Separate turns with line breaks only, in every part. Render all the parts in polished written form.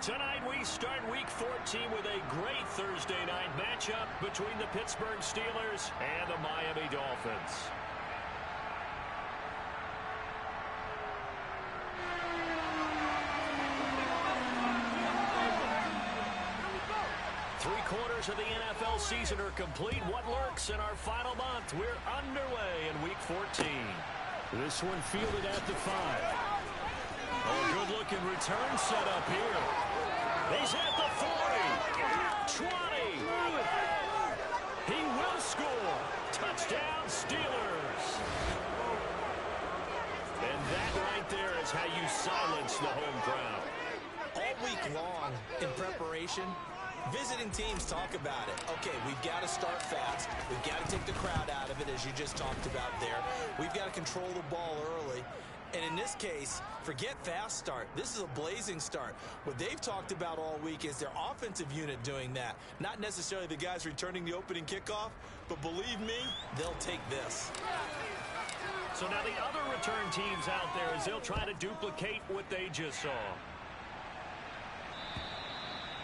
Tonight we start Week 14 with a great Thursday night matchup between the Pittsburgh Steelers and the Miami Dolphins. Three-quarters of the NFL season are complete. What lurks in our final month? We're underway in Week 14. This one fielded at the 5. Oh, good-looking return set up here. He's at the 40. 20. He will score. Touchdown, Steelers. And that right there is how you silence the home crowd.
All week long in preparation, visiting teams talk about it. Okay, we've got to start fast. We've got to take the crowd out of it, as you just talked about there. We've got to control the ball early. And in this case, forget fast start. This is a blazing start. What they've talked about all week is their offensive unit doing that. Not necessarily the guys returning the opening kickoff, but believe me, they'll take this.
So now the other return teams out there as they'll try to duplicate what they just saw.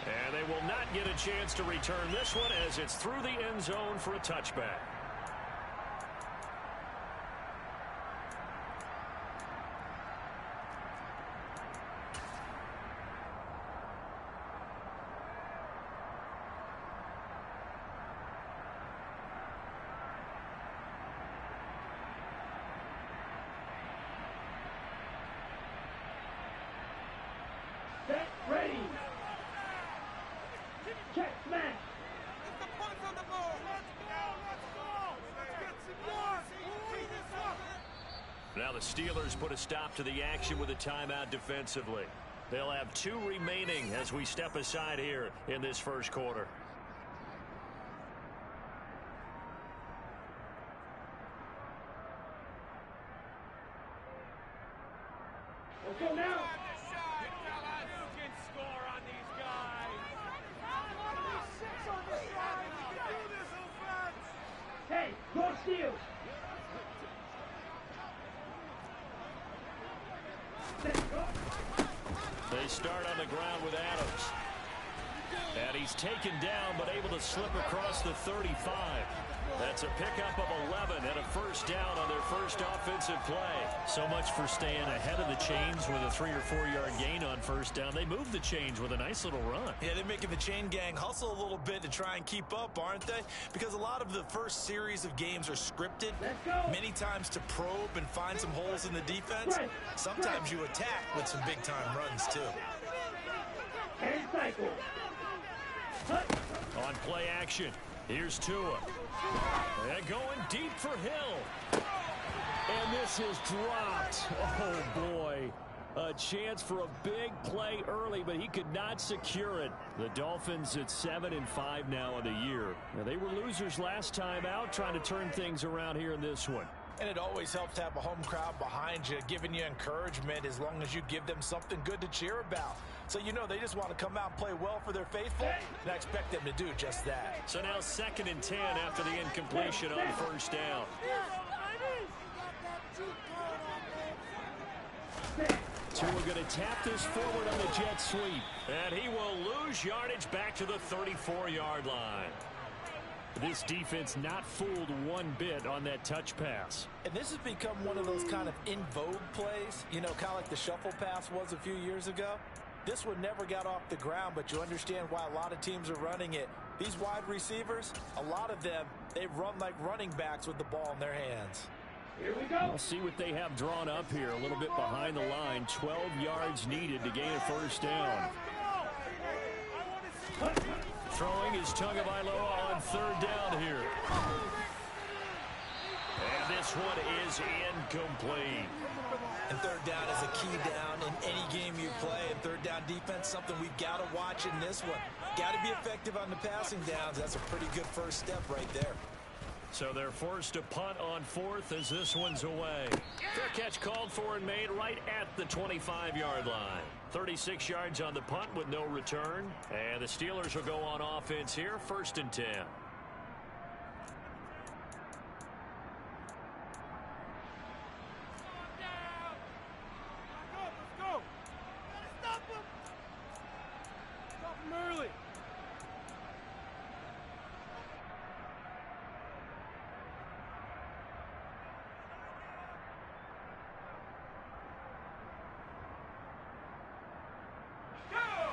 And they will not get a chance to return this one as it's through the end zone for a touchback.
Set, ready. Check, smash.
Get the punt on the ball. Let's go. Let's get some more. Clean this up.
Now the Steelers put a stop to the action with a timeout defensively. They'll have 2 remaining as we step aside here in this first quarter.
Let's go now.
You can score on these guys.
Hey, go Steelers.
They start on the ground with Adams. And he's taken down but able to slip across the 35. That's a pickup of 11 and a first down on their first offensive play. So much for staying ahead of the chains with a 3- or 4-yard gain on first down. They moved the chains with a nice little run.
Yeah, they're making the chain gang hustle a little bit to try and keep up, aren't they? Because a lot of the first series of games are scripted, many times to probe and find some holes in the defense. Sometimes you attack with some big-time runs, too.
And cycle.
On play action, here's Tua. And going deep for Hill. And this is dropped. Oh, boy. A chance for a big play early, but he could not secure it. The Dolphins at 7-5 now in the year. Now, they were losers last time out, trying to turn things around here in this one.
And it always helps to have a home crowd behind you, giving you encouragement as long as you give them something good to cheer about. So you know they just want to come out and play well for their faithful, and I expect them to do just that.
So now 2nd and 10 after the incompletion on first down. Tua going to tap this forward on the jet sweep. And he will lose yardage back to the 34-yard line. This defense not fooled one bit on that touch pass.
And this has become one of those kind of in vogue plays, you know, kind of like the shuffle pass was a few years ago. This one never got off the ground, but you understand why a lot of teams are running it. These wide receivers, a lot of them, they run like running backs with the ball in their hands.
Here we go.
We'll see what they have drawn up here. A little bit behind the line. 12 yards needed to gain a first down. Throwing is Tagovailoa on 3rd down here. And this one is incomplete.
And 3rd down is a key down in any game you play. And 3rd down defense, something we've got to watch in this one. Got to be effective on the passing downs. That's a pretty good first step right there.
So they're forced to punt on 4th as this one's away. Fair catch called for and made right at the 25-yard line. 36 yards on the punt with no return. And the Steelers will go on offense here, 1st and 10.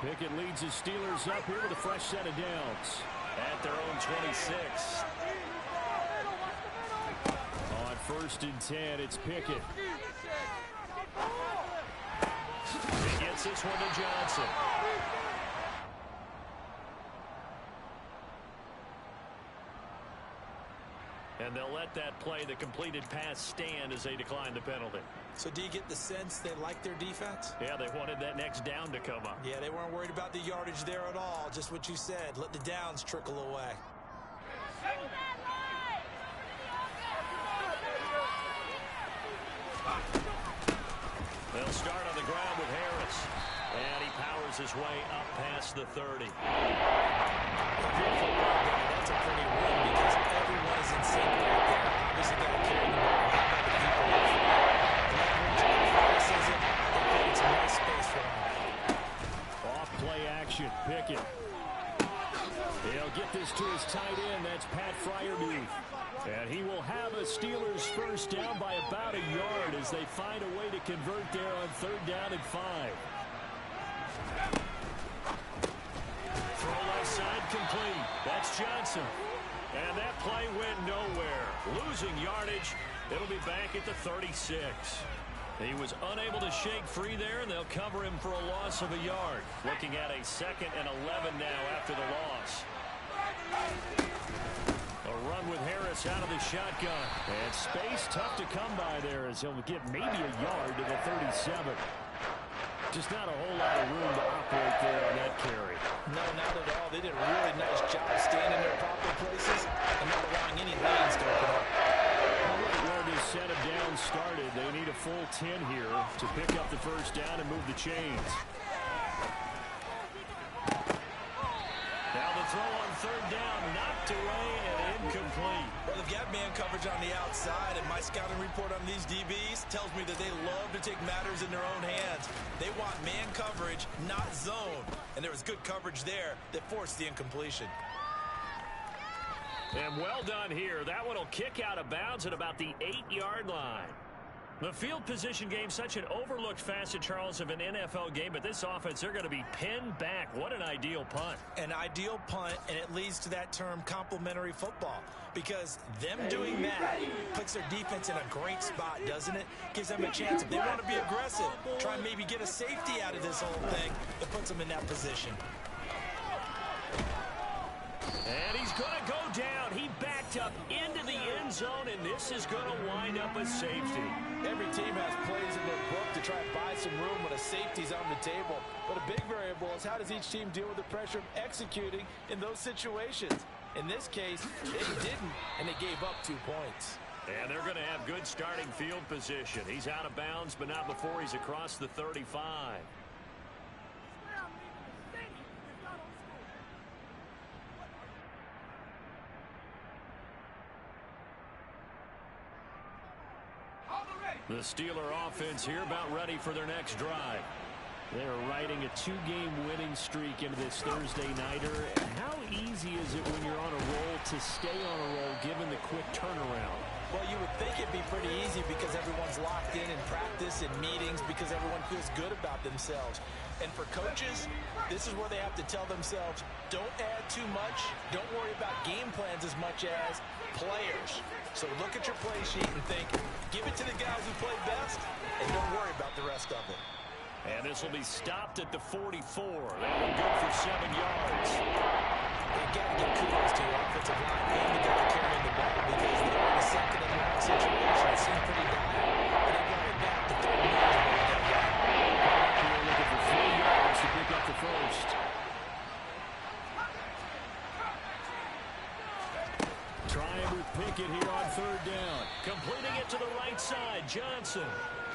Pickett leads his Steelers up here with a fresh set of downs.
At their own 26.
On 1st and 10, it's Pickett. He gets this one to Johnson. And they'll let that play, the completed pass, stand as they decline the penalty.
So do you get the sense they like their defense?
Yeah, they wanted that next down to come up.
Yeah, they weren't worried about the yardage there at all. Just what you said. Let the downs trickle away.
They'll start on the ground with Harris. And he powers his way up past the 30.
That's a pretty win because everyone is in sync right there. Obviously got to carry the ball. It's a nice space for him.
Off play action. Pickett. He'll get this to his tight end. That's Pat Fryermuth. And he will have a Steelers first down by about a yard as they find a way to convert there on 3rd down and 5. Throw left side complete. That's Johnson. And that play went nowhere. Losing yardage. It'll be back at the 36. He was unable to shake free there, and they'll cover him for a loss of a yard. Looking at a 2nd and 11 now after the loss. A run with Harris out of the shotgun. And space tough to come by there as he'll get maybe a yard to the 37. Just not a whole lot of room to operate there on that carry.
No, not at all. They did a really nice job staying in their proper places and not allowing any lanes to open up.
Where this set of downs started, they need a full 10 here to pick up the first down and move the chains. Now the throw on 3rd down, knocked away and incomplete.
Well, they've got man coverage on the outside, and my scouting report on these DBs tells me that they love to take matters in their own hands. They want man coverage, not zone. And there was good coverage there that forced the incompletion.
And well done here. That one will kick out of bounds at about the 8-yard line. The field position game, such an overlooked facet, Charles, of an NFL game, but this offense, they're going to be pinned back. What an ideal punt.
An ideal punt, and it leads to that term complementary football, because them doing that puts their defense in a great spot, doesn't it? Gives them a chance. If they want to be aggressive, try and maybe get a safety out of this whole thing, that puts them in that position.
And he's going to go down. He backed up into the end zone, and this is going to wind up a safety.
Every team has plays in their book to try and buy some room when a safety's on the table. But a big variable is how does each team deal with the pressure of executing in those situations. In this case, they didn't, and they gave up 2 points.
And they're going to have good starting field position. He's out of bounds, but not before he's across the 35. The Steeler offense here about ready for their next drive. They're riding a 2-game winning streak into this Thursday nighter. How easy is it when you're on a roll to stay on a roll given the quick turnaround?
Well, you would think it'd be pretty easy because everyone's locked in practice and meetings because everyone feels good about themselves. And for coaches, this is where they have to tell themselves, don't add too much. Don't worry about game plans as much as players. So look at your play sheet and think, give it to the guys who play best, and don't worry about the rest of it.
And this will be stopped at the 44. That one good for 7 yards.
They got to give kudos to the offensive line and the guy carrying the ball because they were in a 2nd and long situation. It seemed pretty dire. And they brought it back to 3rd and long.
Here looking for 3 yards to pick up the first. Trying with Pickett here on 3rd down. Completing it to the right side, Johnson.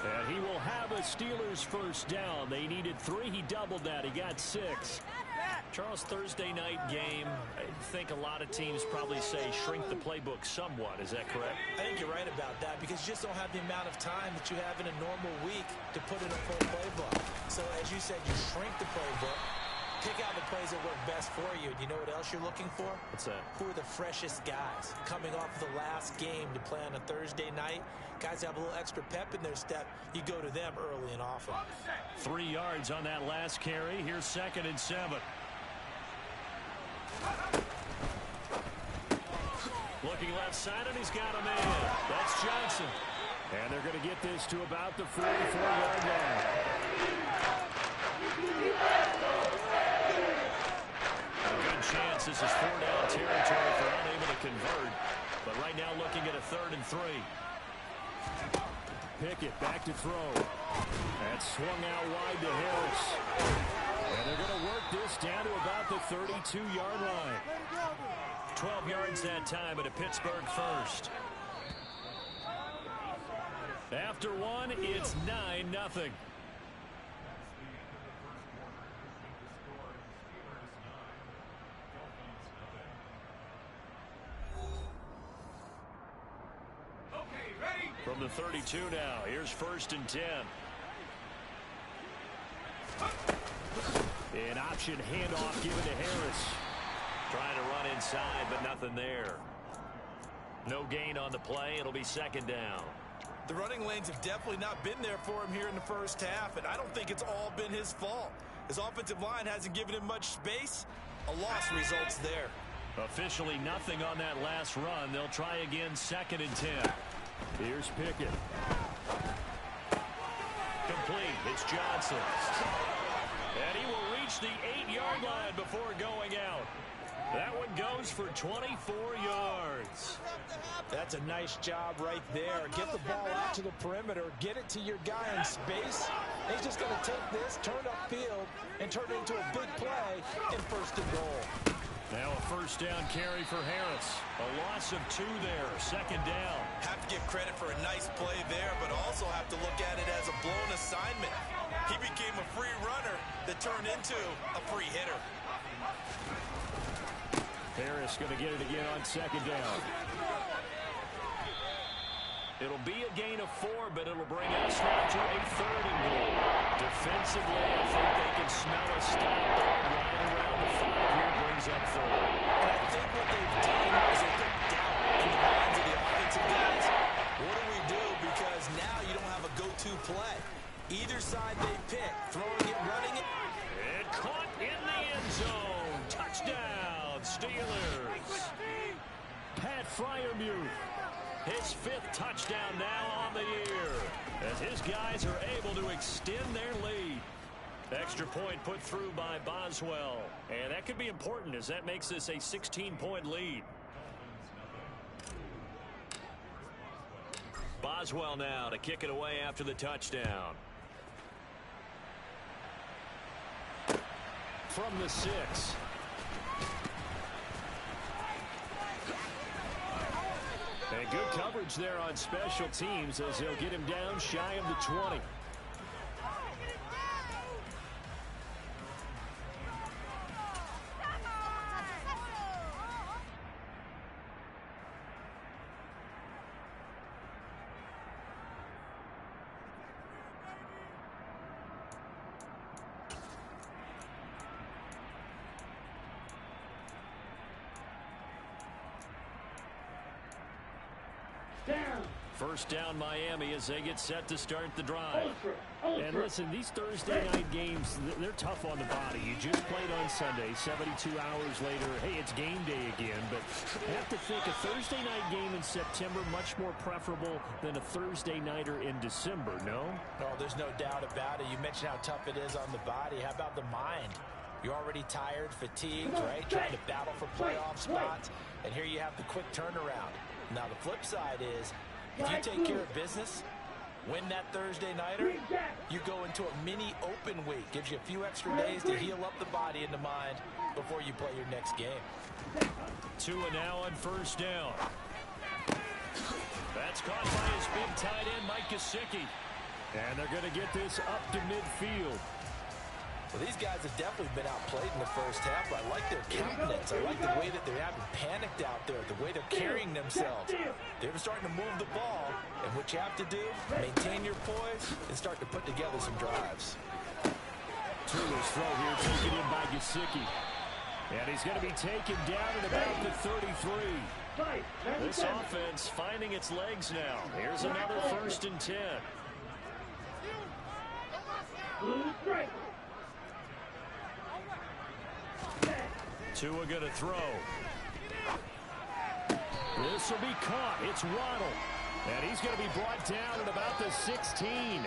And he will have a Steelers first down. They needed 3. He doubled that. He got 6. Charles, Thursday night game, I think a lot of teams probably say shrink the playbook somewhat. Is that correct?
I think you're right about that because you just don't have the amount of time that you have in a normal week to put in a full playbook. So as you said, you shrink the playbook, Pick out the plays that work best for you. And you know what else you're looking for?
What's that?
Who are the freshest guys coming off the last game to play on a Thursday night? Guys have a little extra pep in their step. You go to them early and often.
3 yards on that last carry. Here's 2nd and 7. Looking left side, and he's got a man. That's Johnson. And they're going to get this to about the 44-yard line. A good chance this is 4-down territory if they're unable to convert. But right now looking at a 3rd and 3. Pickett back to throw. That's swung out wide to Harris. And they're going to work this down to about the 32-yard line. 12 yards that time, at a Pittsburgh first. After one, it's 9-0. From the 32 now, here's 1st and 10. An option handoff given to Harris. Trying to run inside, but nothing there. No gain on the play. It'll be 2nd down.
The running lanes have definitely not been there for him here in the first half, and I don't think it's all been his fault. His offensive line hasn't given him much space. A loss results there.
Officially nothing on that last run. They'll try again, 2nd and 10. Here's Pickett. Complete. It's Johnson. And he will reach the 8-yard line before going out. That one goes for 24 yards.
That's a nice job right there. Get the ball out to the perimeter. Get it to your guy in space. He's just going to take this, turn upfield, and turn it into a big play in 1st and goal.
Now a 1st down carry for Harris. A loss of 2 there. 2nd down.
Have to give credit for a nice play there, but also have to look at it as a blown assignment. He became a free runner that turned into a free hitter.
Harris going to get it again on 2nd down. It'll be a gain of 4, but it'll bring us now to a 3rd and goal. Defensively, I think they can smell a stop there right around the 5 here. Brings up 3rd.
I think what they've done is they put doubt in the minds of the offensive guys. What do we do? Because now you don't have a go-to play. Either side they pick, throwing it, running it.
And caught in the end zone. Touchdown, Steelers. Pat Freiermuth. His 5th touchdown now on the year, as his guys are able to extend their lead. Extra point put through by Boswell, and that could be important as that makes this a 16-point lead. Boswell now to kick it away after the touchdown. From the 6. And good coverage there on special teams as they'll get him down shy of the 20. First down Miami as they get set to start the drive. And listen, these Thursday night games, they're tough on the body. You just played on Sunday, 72 hours later, hey, it's game day again. But I have to think a Thursday night game in September much more preferable than a Thursday nighter in December, no?
Oh, there's no doubt about it. You mentioned how tough it is on the body. How about the mind? You're already tired, fatigued, right? Trying to battle for playoff spots. And here you have the quick turnaround. Now, the flip side is, if you take care of business, win that Thursday nighter, you go into a mini open week. Gives you a few extra days to heal up the body and the mind before you play your next game.
Tua now on 1st down. That's caught by his big tight end, Mike Gesicki. And they're going to get this up to midfield.
Well, these guys have definitely been outplayed in the first half. I like their countenance. I like the way that they haven't panicked out there, the way they're carrying themselves. They're starting to move the ball, and what you have to do, maintain your poise and start to put together some drives.
Tua's throw here taken in by Gesicki. And he's going to be taken down at about the 33. This offense finding its legs now. Here's another 1st and 10. Tua going to throw. This will be caught. It's Waddle. And he's going to be brought down at about the 16.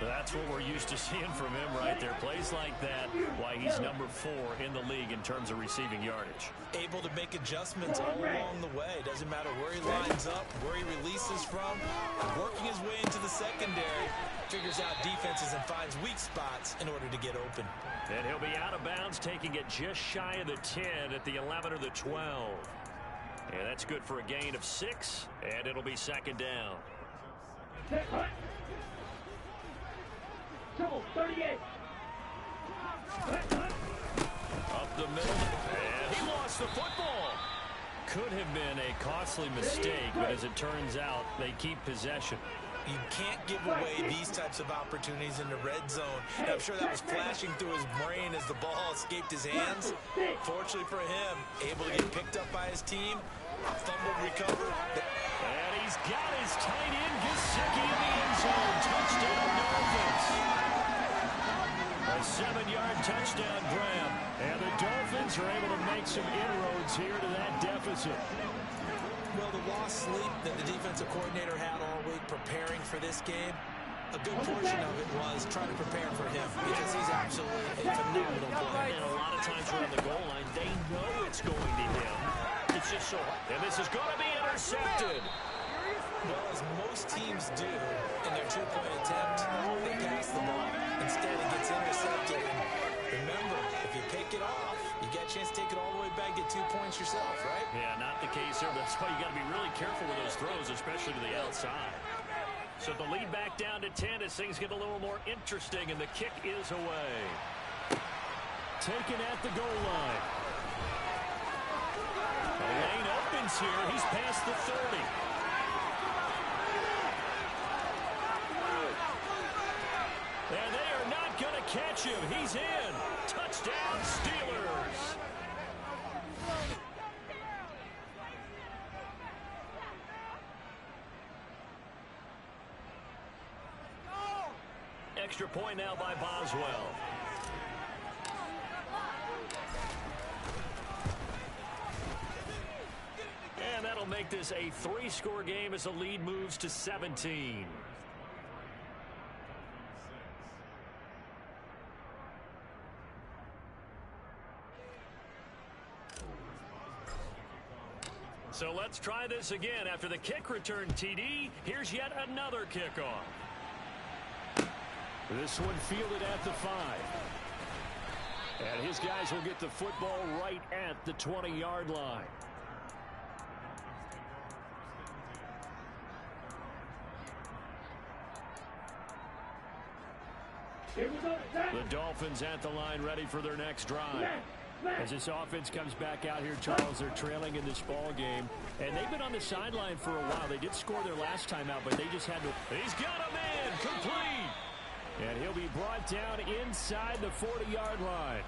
That's what we're used to seeing from him right there. Plays like that, why he's number 4 in the league in terms of receiving yardage.
Able to make adjustments all along the way. Doesn't matter where he lines up, where he releases from. Working his way into the secondary. Figures out defenses and finds weak spots in order to get open.
And he'll be out of bounds, taking it just shy of the 10 at the 11 or the 12. And that's good for a gain of 6, and it'll be 2nd down.
Trouble, 38.
Up the middle, and he lost the football. Could have been a costly mistake, but as it turns out, they keep possession.
You can't give away these types of opportunities in the red zone. And I'm sure that was flashing through his brain as the ball escaped his hands. Fortunately for him, able to get picked up by his team, fumbled, recovered.
And he's got his tight end, Gesicki, in the end zone. Touchdown, Dolphins. A 7-yard touchdown grab. And the Dolphins are able to make some inroads here to that deficit.
Well, the lost sleep that the defensive coordinator had all week preparing for this game, a good portion of it was trying to prepare for him because he's absolutely a phenomenal player.
And a lot of times around the goal line, they know it's going to him. It's just so hard. And this is going to be intercepted.
Well, as most teams do in their 2-point attempt, they pass the ball. Instead, it gets intercepted. And remember, if you pick it off, you get a chance to take it all the way back, get 2 points yourself, right?
Yeah, not the case here. That's why you got to be really careful with those throws, especially to the outside. So the lead back down to 10 as things get a little more interesting, and the kick is away. Taken at the goal line. The lane opens here. He's past the 30. And they are not going to catch him. He's in. Touchdown, Steelers. Extra point now by Boswell. And that'll make this a 3-score game as the lead moves to 17. So let's try this again. After the kick return TD, here's yet another kickoff. This one fielded at the 5. And his guys will get the football right at the 20-yard line. The Dolphins at the line ready for their next drive. As this offense comes back out here, Charles, they're trailing in this ball game. And they've been on the sideline for a while. They did score their last time out, but they just had to. He's got a man, complete. And he'll be brought down inside the 40-yard line.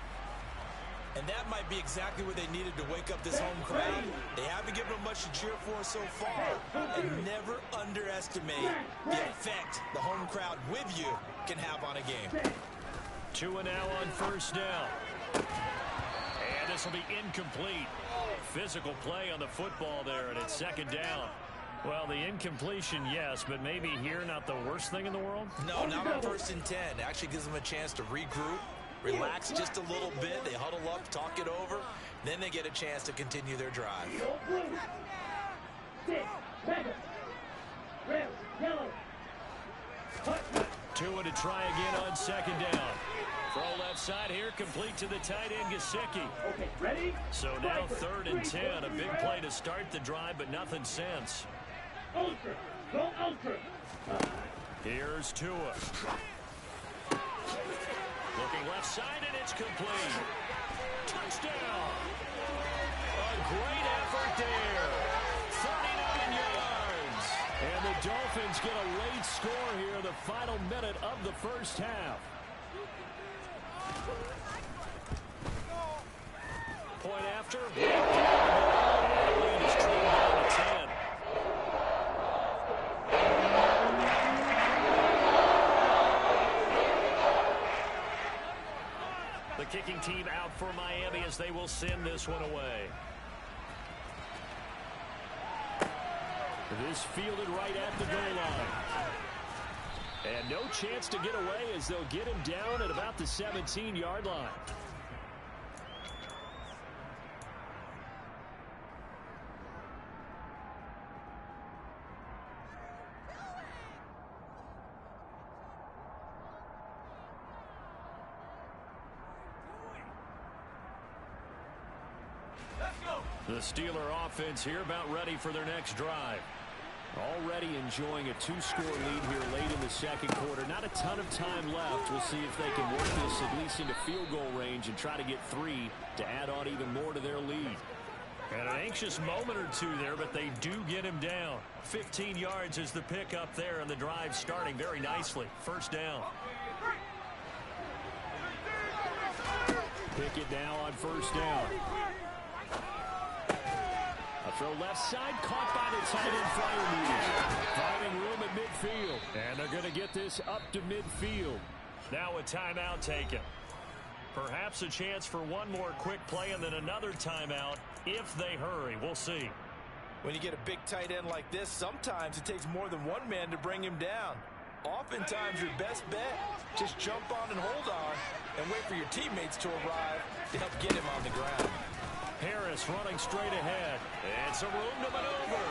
And that might be exactly what they needed to wake up this home crowd. They haven't given them much to cheer for so far. And never underestimate the effect the home crowd with you can have on a game.
Tua now on 1st down. And this will be incomplete. Physical play on the football there, and it's 2nd down. Well, the incompletion, yes, but maybe here not the worst thing in the world?
No, not on 1st and 10. It actually gives them a chance to regroup, relax just a little bit. They huddle up, talk it over. Then they get a chance to continue their drive.
Tua to try again on 2nd down. Throw left side here, complete to the tight end, Gesicki.
Okay, ready?
So now 3rd and 10. A big play to start the drive, but nothing since.
Ultra. Go ultra.
Here's Tua. Looking left side, and it's complete. Touchdown. A great effort there. 39 yards. And the Dolphins get a late score here in the final minute of the 1st half. after. The lead is trimmed down to 10. The kicking team out for Miami as they will send this one away. This fielded right at the goal line. And no chance to get away as they'll get him down at about the 17-yard line. The Steeler offense here about ready for their next drive. Already enjoying a 2-score lead here late in the second quarter. Not a ton of time left. We'll see if they can work this at least into field goal range and try to get 3 to add on even more to their lead. And an anxious moment or two there, but they do get him down. 15 yards is the pickup there, and the drive starting very nicely. First down. Pick it now on first down. A throw left side, caught by the tight end Freiermuth. Finding room at midfield. And they're going to get this up to midfield. Now a timeout taken. Perhaps a chance for one more quick play and then another timeout if they hurry. We'll see.
When you get a big tight end like this, sometimes it takes more than one man to bring him down. Oftentimes your best bet, just jump on and hold on and wait for your teammates to arrive to help get him on the ground.
Harris running straight ahead. And some room to maneuver.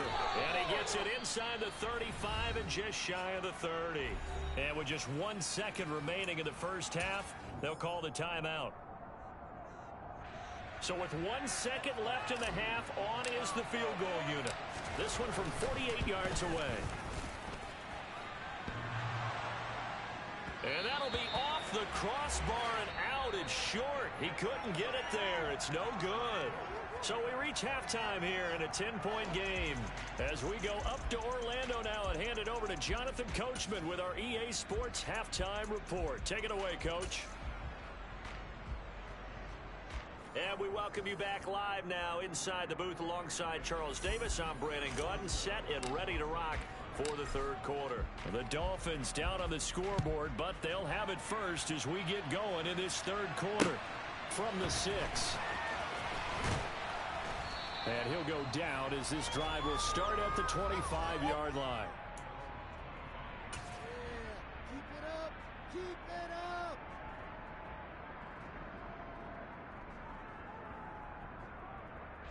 And he gets it inside the 35 and just shy of the 30. And with just 1 second remaining in the first half, they'll call the timeout. So with 1 second left in the half, on is the field goal unit. This one from 48 yards away. And that'll be off the crossbar and out. It's short. He couldn't get it there. It's no good. So we reach halftime here in a 10-point game. As we go up to Orlando now and hand it over to Jonathan Coachman with our EA Sports Halftime Report. Take it away, Coach. And we welcome you back live now inside the booth alongside Charles Davis. I'm Brandon Gaudin, set and ready to rock for the third quarter. The Dolphins down on the scoreboard, but they'll have it first as we get going in this third quarter from the 6. And he'll go down as this drive will start at the 25-yard line.
Keep it up! Keep it up!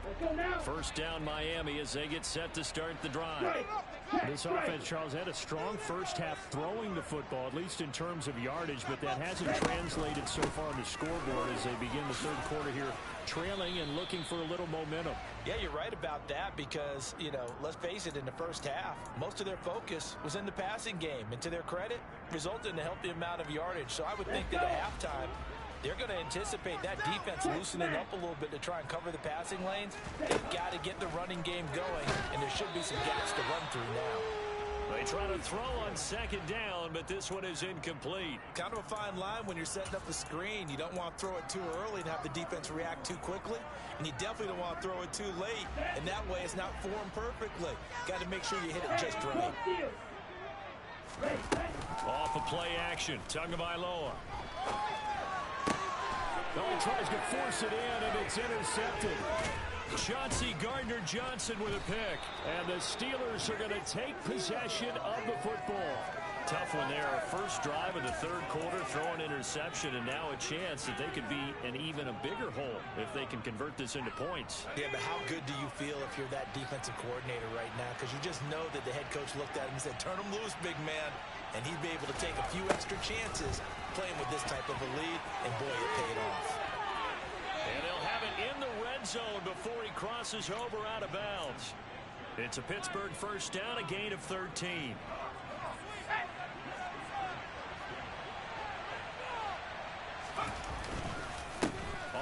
Let's go now.
First down Miami as they get set to start the drive. This offense, Charles, had a strong first half throwing the football, at least in terms of yardage, but that hasn't translated so far on the scoreboard as they begin the third quarter here, trailing and looking for a little momentum.
Yeah, you're right about that because, let's face it, in the first half, most of their focus was in the passing game. And to their credit, resulted in a healthy amount of yardage. So I would think that at halftime, they're going to anticipate that defense loosening up a little bit to try and cover the passing lanes. They've got to get the running game going, and there should be some gaps to run through now.
They try to throw on second down, but this one is incomplete.
Kind of a fine line when you're setting up the screen. You don't want to throw it too early and have the defense react too quickly, and you definitely don't want to throw it too late, and that way it's not formed perfectly. Got to make sure you hit it just right.
Off of play action, Tagovailoa. Oh, he tries to force it in, and it's intercepted. Chauncey Gardner-Johnson with a pick. And the Steelers are going to take possession of the football. Tough one there. First drive of the third quarter, throw an interception, and now a chance that they could be in even a bigger hole if they can convert this into points.
Yeah, but how good do you feel if you're that defensive coordinator right now? Because you just know that the head coach looked at him and said, turn him loose, big man. And he'd be able to take a few extra chances playing with this type of a lead, and boy, it paid off.
And they'll have it in the red zone before he crosses over out of bounds. It's a Pittsburgh first down, a gain of 13.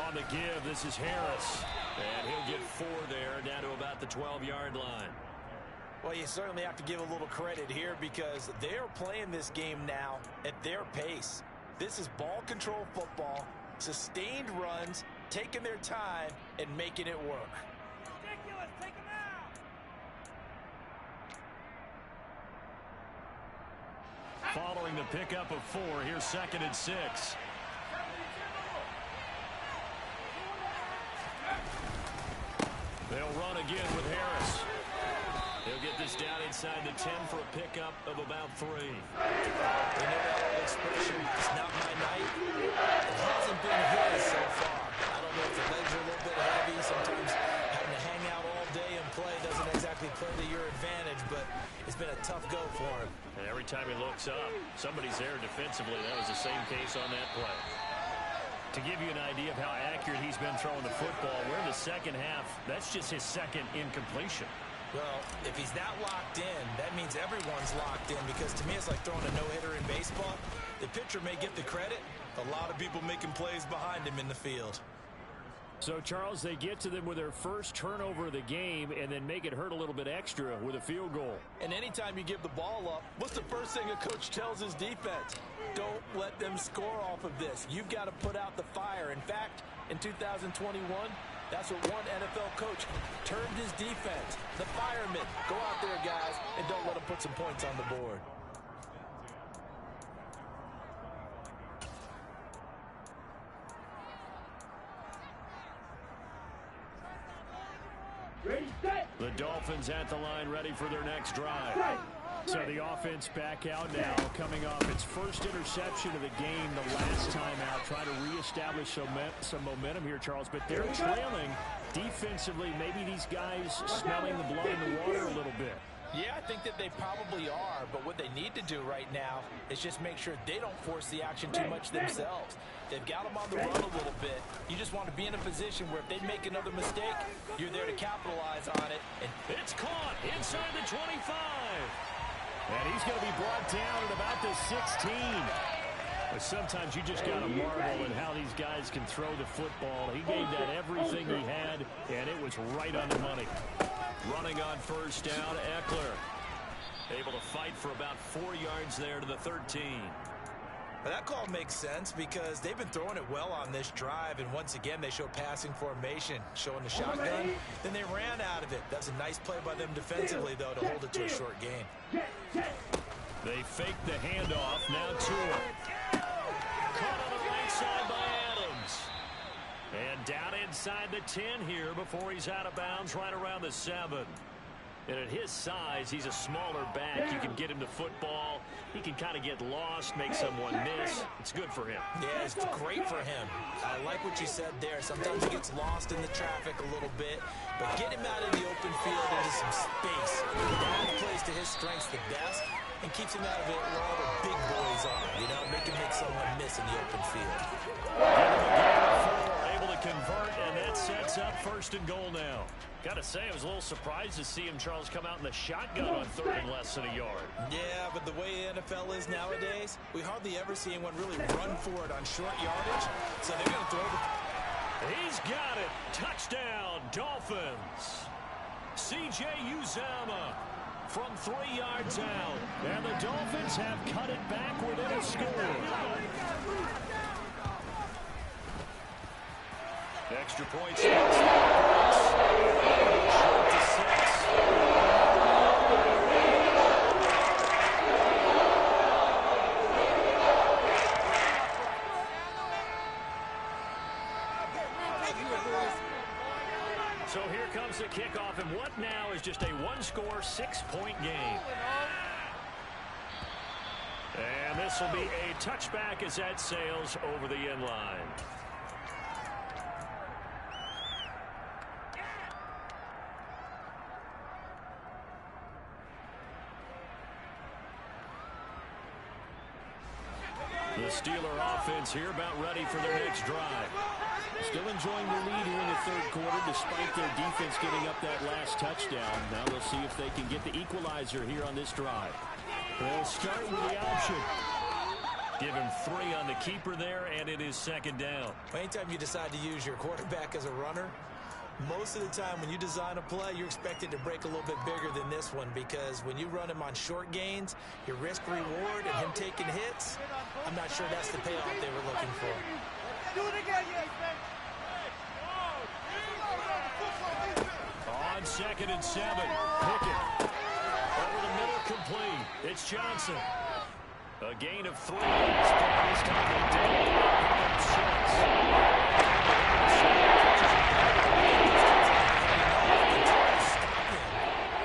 On the give, this is Harris. And he'll get 4 there, down to about the 12-yard line.
Well, you certainly have to give a little credit here because they're playing this game now at their pace. This is ball control football. sustained runs, taking their time, and making it work.
Ridiculous. Take him out.
Following the pickup of 4, here's 2nd and 6. They'll run again with Harris. He'll get this down inside the 10 for a pickup of about 3.
You know that old expression, it's not my night? It hasn't been his so far. I don't know if the legs are a little bit heavy. Sometimes having to hang out all day and play doesn't exactly play to your advantage, but it's been a tough go for him.
And every time he looks up, somebody's there defensively. That was the same case on that play. To give you an idea of how accurate he's been throwing the football, we're in the second half. That's just his 2nd incompletion.
Well, if he's that locked in, that means everyone's locked in, because to me it's like throwing a no-hitter in baseball. The pitcher may get the credit, a lot of people making plays behind him in the field.
So, Charles, they get to them with their first turnover of the game and then make it hurt a little bit extra with a field goal.
And anytime you give the ball up, what's the first thing a coach tells his defense? Don't let them score off of this. You've got to put out the fire. In fact, in 2021, that's what one NFL coach termed his defense, the firemen. Go out there, guys, and don't let them put some points on the board.
Ready, set.
The Dolphins at the line, ready for their next drive. So the offense back out now, coming off its first interception of the game the last time out, trying to reestablish some momentum here, Charles. But they're trailing defensively. Maybe these guys smelling the blood in the water a little bit.
Yeah, I think that they probably are, but what they need to do right now is just make sure they don't force the action too much themselves. They've got them on the run a little bit. You just want to be in a position where if they make another mistake, you're there to capitalize on it. And
it's caught inside the 25. And he's going to be brought down at about the 16. But sometimes you just got to marvel at how these guys can throw the football. He gave that everything he had, and it was right on the money. Running on first down, Eckler. Able to fight for about 4 yards there to the 13.
But that call makes sense because they've been throwing it well on this drive, and once again they show passing formation, showing the shotgun. Then they ran out of it. That's a nice play by them defensively, though, to hold it to a short gain.
They fake the handoff. Now Tua. Caught on the right side by Adams. And down inside the 10 here before he's out of bounds, right around the 7. And at his size, he's a smaller back. You can get him the football. He can kind of get lost, make someone miss. It's good for him.
Yeah, it's great for him. I like what you said there. Sometimes he gets lost in the traffic a little bit, but get him out in the open field into some space. That plays to his strengths the best and keeps him out of it where all the big boys are. You know, make him make someone miss in the open field.
Able to convert, and that sets up 1st and goal now. Got to say, I was a little surprised to see him, Charles, come out in the shotgun on 3rd and less than a yard.
Yeah, but the way NFL is nowadays, we hardly ever see anyone really run for it on short yardage. So they're going to throw the...
He's got it. Touchdown, Dolphins. C.J. Uzomah from 3 yards out. And the Dolphins have cut it back within a score. Extra points. Short to 6. So here comes the kickoff, and what now is just a one-score, 6-point game. And this will be a touchback as that sails over the end line. The Steeler offense here about ready for their next drive. Still enjoying the lead here in the 3rd quarter despite their defense giving up that last touchdown. Now they'll see if they can get the equalizer here on this drive. They'll start with the option. Give him 3 on the keeper there, and it is 2nd down.
Anytime you decide to use your quarterback as a runner, most of the time when you design a play, you're expected to break a little bit bigger than this one, because when you run him on short gains, your risk reward and him taking hits, I'm not sure that's the payoff they were looking for.
Do it again, yes, man.
On 2nd and 7. Pickett. Over the middle, complete. It's Johnson. A gain of 3. This time they don't have
6.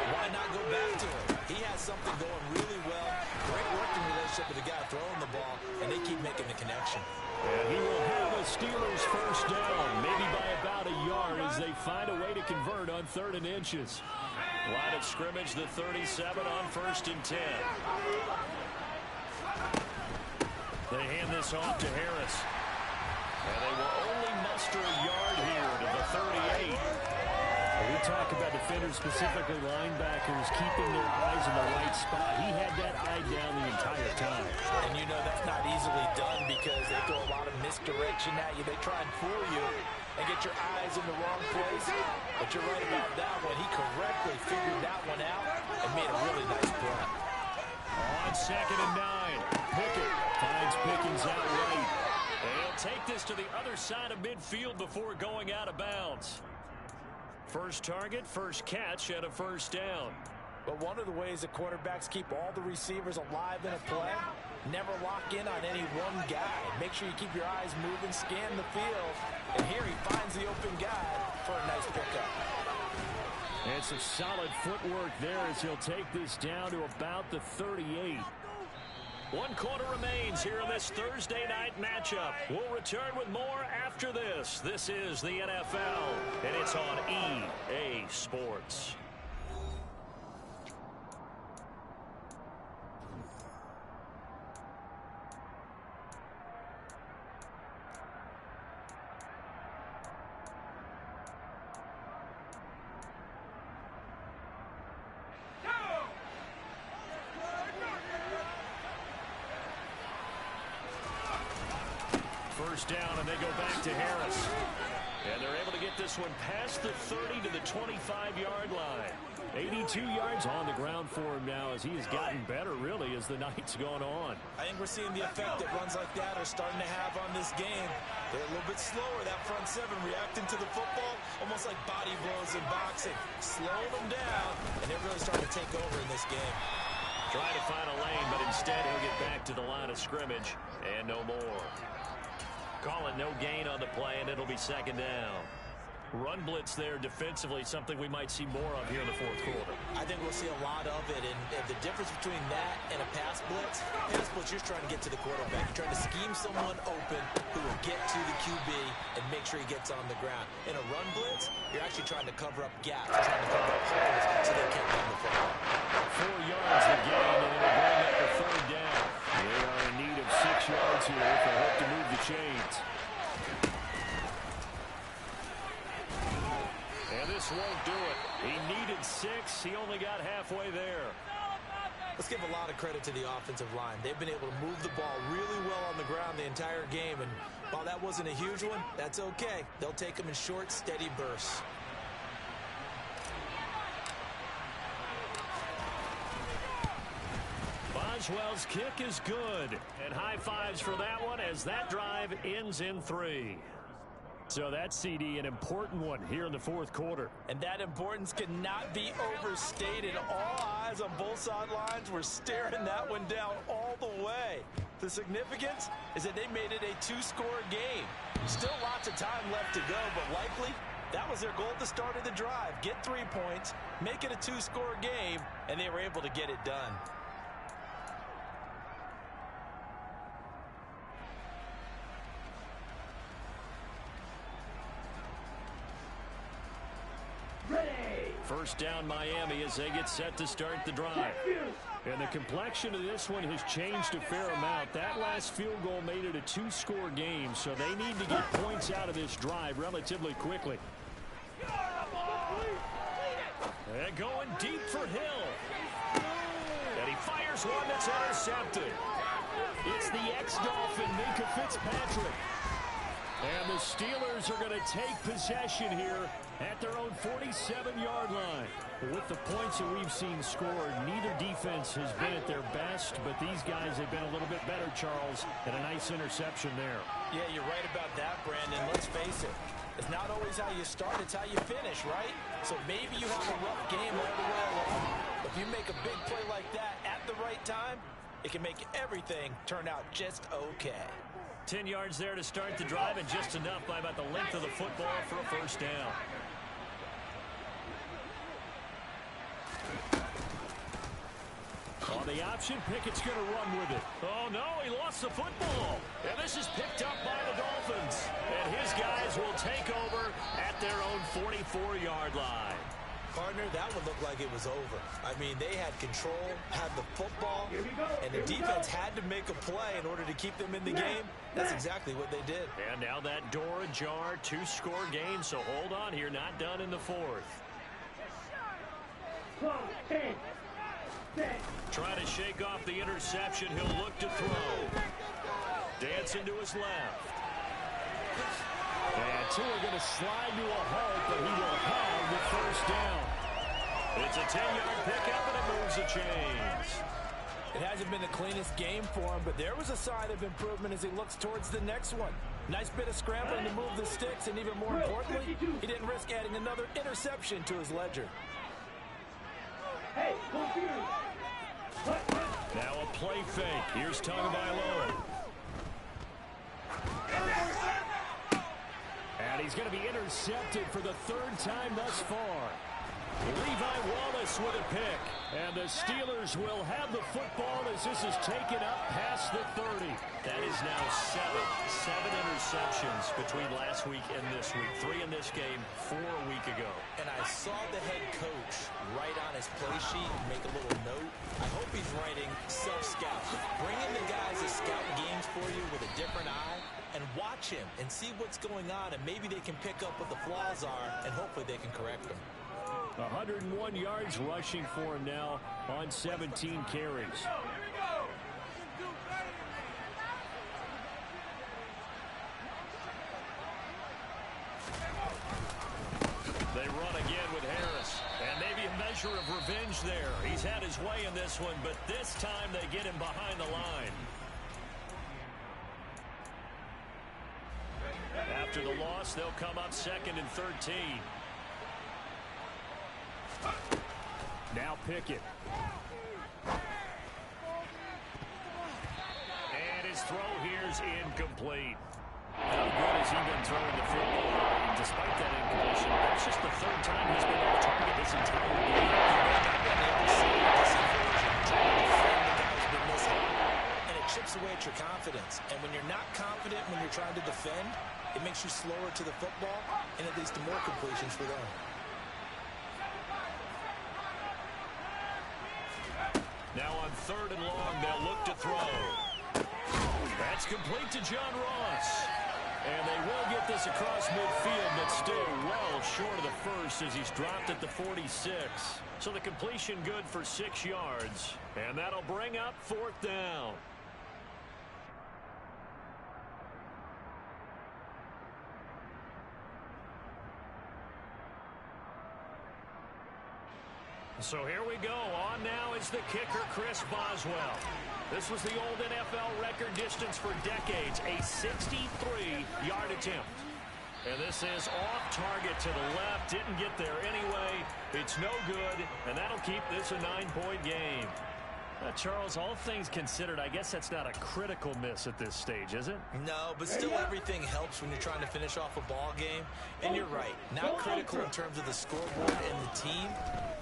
Why not go back to him? He has something going really well. Great working relationship with the guy throwing the ball, and they keep making the connection.
And he will have a Steelers first down, maybe by about a yard as they find a way to convert on 3rd and inches. Line of scrimmage, the 37 on 1st and 10. They hand this off to Harris. And they will only muster a yard here to the 38.
We talk about defenders, specifically linebackers, keeping their eyes in the right spot. He had that eye down the entire time.
And you know that's not easily done because they throw a lot of misdirection at you. They try and fool you and get your eyes in the wrong place. But you're right about that one. He correctly figured that one out and made a really nice play.
On 2nd and 9, Pickett finds Pickens out right. And he'll take this to the other side of midfield before going out of bounds. First target, first catch, and a first down.
But one of the ways that quarterbacks keep all the receivers alive in a play, never lock in on any one guy. Make sure you keep your eyes moving, scan the field. And here he finds the open guy for a nice pickup.
And some solid footwork there as he'll take this down to about the 38. 1 quarter remains here in this Thursday night matchup. We'll return with more after this. This is the NFL, and it's on EA Sports. First down, and they go back to Harris. And they're able to get this one past the 30 to the 25-yard line. 82 yards on the ground for him now as he has gotten better, really, as the night's gone on.
I think we're seeing the effect that runs like that are starting to have on this game. They're a little bit slower, that front 7, reacting to the football, almost like body blows in boxing. Slowing them down, and they're really starting to take over in this game.
Trying to find a lane, but instead he'll get back to the line of scrimmage, and no more. Call it no gain on the play, and it'll be 2nd down. Run blitz there defensively, something we might see more of here in the 4th quarter.
I think we'll see a lot of it, and the difference between that and a pass blitz, you're trying to get to the quarterback. You're trying to scheme someone open who will get to the QB and make sure he gets on the ground. In a run blitz, you're actually trying to cover up gaps. You're trying to cover up holes so they can't run the football.
4 yards the gain, and it'll bring up the 3rd down. They are in need of 6 yards here if they hope to move the chains. And this won't do it. He needed 6. He only got halfway there.
Let's give a lot of credit to the offensive line. They've been able to move the ball really well on the ground the entire game. And while that wasn't a huge one, that's okay. They'll take them in short, steady bursts.
Boswell's kick is good. And high fives for that one as that drive ends in 3. So that's, CD, an important one here in the 4th quarter.
And that importance cannot be overstated. All eyes on both sidelines were staring that one down all the way. The significance is that they made it a 2-score game. Still lots of time left to go, but likely that was their goal at the start of the drive. Get 3 points, make it a 2-score game, and they were able to get it done.
First down Miami as they get set to start the drive. And the complexion of this one has changed a fair amount. That last field goal made it a 2-score game, so they need to get points out of this drive relatively quickly. And going deep for Hill. And he fires one that's intercepted. It's the ex-Dolphin, Minka Fitzpatrick. And the Steelers are going to take possession here at their own 47-yard line. With the points that we've seen scored, neither defense has been at their best, but these guys have been a little bit better, Charles, and a nice interception there.
Yeah, you're right about that, Brandon. Let's face it. It's not always how you start, it's how you finish, right? So maybe you have a rough game all the way along. If you make a big play like that at the right time, it can make everything turn out just okay.
10 yards there to start the drive, and just enough by about the length of the football for a first down. On the option, Pickett's going to run with it. Oh, no, he lost the football. And this is picked up by the Dolphins. And his guys will take over at their own 44-yard line.
Partner, that one looked like it was over. I mean, they had control, had the football, and the defense had to make a play in order to keep them in the game. That's exactly what they did.
And now that door ajar, two-score game, so hold on here, not done in the fourth. Trying to shake off the interception, he'll look to throw. Dancing to his left. And Tua going to slide to a halt, but he will have the first down. It's a 10-yard pickup, and it moves the chains.
It hasn't been the cleanest game for him, but there was a sign of improvement as he looks towards the next one. Nice bit of scrambling to move the sticks, and even more importantly, he didn't risk adding another interception to his ledger.
Now a play fake. Here's Tagovailoa. And he's going to be intercepted for the third time thus far. Levi Wallace with a pick. And the Steelers will have the football as this is taken up past the 30. That is now seven interceptions between last week and this week. 3 in this game, 4 a week ago.
And I saw the head coach write on his play sheet, make a little note. I hope he's writing self-scout. Bring in the guys that scout games for you with a different eye and watch him and see what's going on, and maybe they can pick up what the flaws are, and hopefully they can correct them.
101 yards rushing for him now on 17 carries. They run again with Harris. And maybe a measure of revenge there. He's had his way in this one, but this time they get him behind the line. After the loss, they'll come up 2nd and 13. Now Pickett. And his throw here is incomplete. How good has he been throwing the football? Despite that incompletion, that's just the 3rd time he's been off target this entire game.
And it chips away at your confidence. And when you're not confident when you're trying to defend, it makes you slower to the football, and it leads to more completions for them.
Now on 3rd and long, they'll look to throw. That's complete to John Ross. And they will get this across midfield, but still well short of the first as he's dropped at the 46. So the completion good for 6 yards. And that'll bring up 4th down. So here we go. On now is the kicker, Chris Boswell. This was the old NFL record distance for decades, a 63-yard attempt. And this is off target to the left. Didn't get there anyway. It's no good, and that'll keep this a 9-point game. Charles, all things considered, I guess that's not a critical miss at this stage, is it?
No, but still everything helps when you're trying to finish off a ball game. And you're right, not critical in terms of the scoreboard and the team,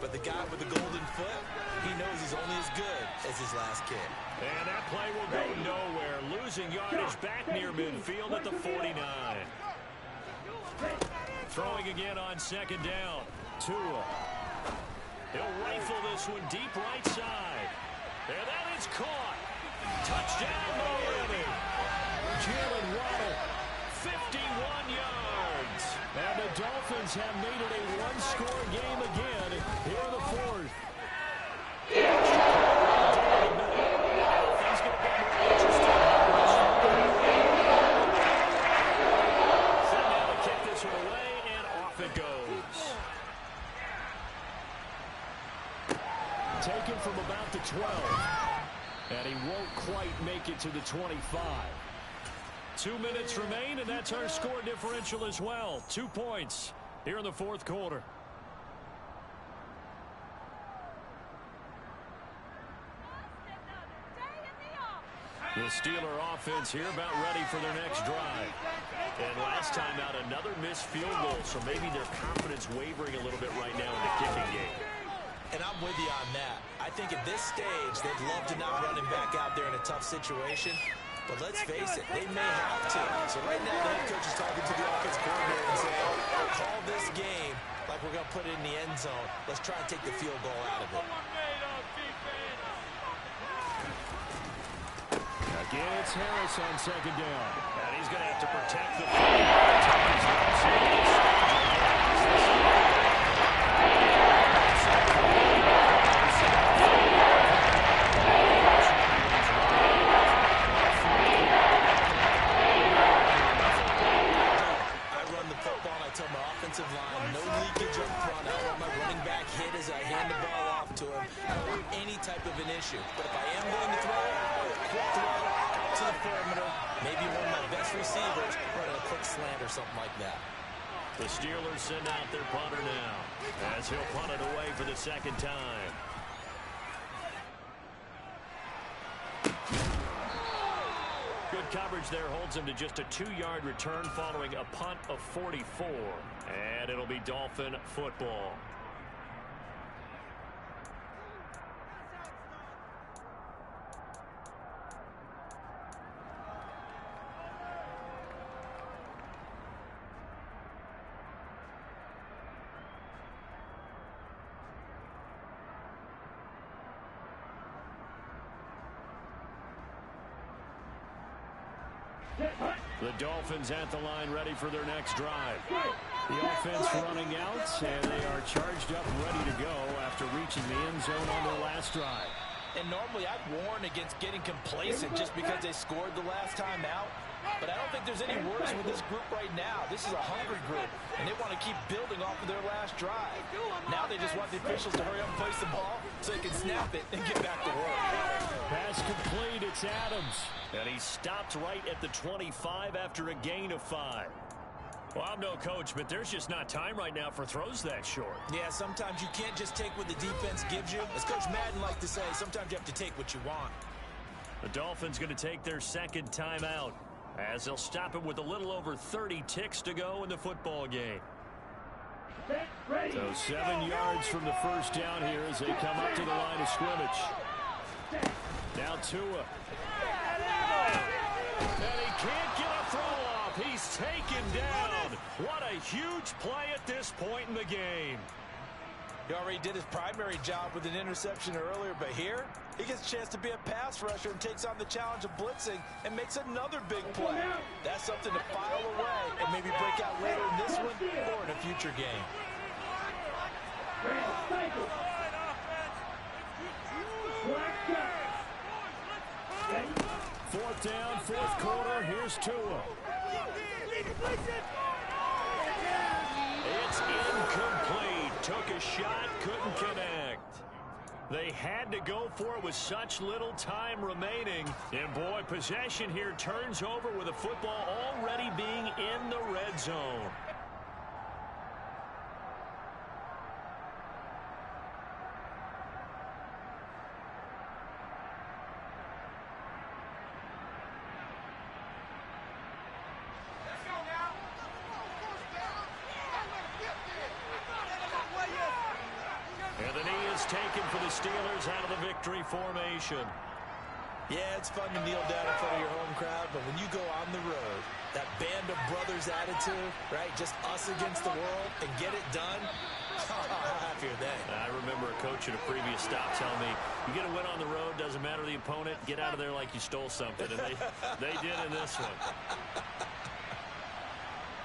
but the guy with the golden foot, he knows he's only as good as his last kick.
And that play will go nowhere. Losing yardage back near midfield at the 49. Throwing again on 2nd down. Tua. He'll rifle this one deep right side. And that is caught. Touchdown, Miami. Jalen Waddle, 51 yards. And the Dolphins have made it a one-score game again here in the 4th. off it goes. Taken from about the 12. And he won't quite make it to the 25. 2 minutes remain, and that's our score differential as well. 2 points here in the fourth quarter. The Steeler offense here about ready for their next drive. And last time out, another missed field goal, so maybe their confidence wavering a little bit right now in the kicking game.
And I'm with you on that. I think at this stage, they'd love to not run him back out there in a tough situation. But let's face it, they may have to. So right now, the head coach is talking to the offense coordinator and saying, call this game like we're going to put it in the end zone. Let's try and take the field goal out of it.
Again, it's Harris on second down. And he's going to have to protect the
I run the football, and I tell my offensive line, no leakage up front. I don't want my running back hit as I hand the ball off to him. I don't want any type of an issue. But if I am going to throw, quick throw out to the perimeter, maybe one of my best receivers running a quick slant or something like that.
The Steelers send out their punter now as he'll punt it away for the second time. Good coverage there holds him to just a 2-yard return following a punt of 44. And it'll be Dolphin football. The Dolphins at the line ready for their next drive. The offense running out, and they are charged up ready to go after reaching the end zone on their last drive.
And normally I'd warn against getting complacent just because they scored the last time out. But I don't think there's any worse with this group right now. This is a hungry group, and they want to keep building off of their last drive. Now they just want the officials to hurry up and place the ball so they can snap it and get back to work.
Pass complete, it's Adams. And he stopped right at the 25 after a gain of 5. Well, I'm no coach, but there's just not time right now for throws that short.
Yeah, sometimes you can't just take what the defense gives you. As Coach Madden likes to say, sometimes you have to take what you want.
The Dolphins going to take their second timeout as they'll stop it with a little over 30 ticks to go in the football game. So 7 yards from the first down here as they come up to the line of scrimmage. Now Tua. And he can't get a throw off. He's taken down. What a huge play at this point in the game.
He already did his primary job with an interception earlier, but here he gets a chance to be a pass rusher and takes on the challenge of blitzing and makes another big play. That's something to file away and maybe break out later in this one or in a future game.
Fourth down, fourth quarter. Here's Tua. It's incomplete. Took a shot, couldn't connect. They had to go for it with such little time remaining. And boy, possession here turns over with the football already being in the red zone. Taken for the Steelers out of the victory formation.
Yeah, it's fun to kneel down in front of your home crowd, but when you go on the road, that band of brothers attitude, right, just us against the world, and get it done, how happy are they?
I remember a coach at a previous stop telling me, you get a win on the road, doesn't matter the opponent, get out of there like you stole something, and they did in this one.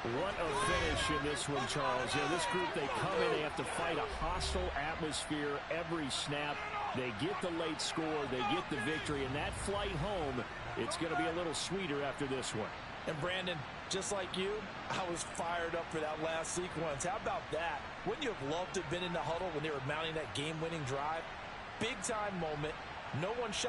What a finish in this one, Charles. Yeah, this group, they come in, they have to fight a hostile atmosphere every snap. They get the late score, they get the victory, and that flight home, it's going to be a little sweeter after this one.
And Brandon, Just like you, I was fired up for that last sequence. How about that? Wouldn't you have loved to have been in the huddle when they were mounting that game-winning drive? Big-time moment. No one shot.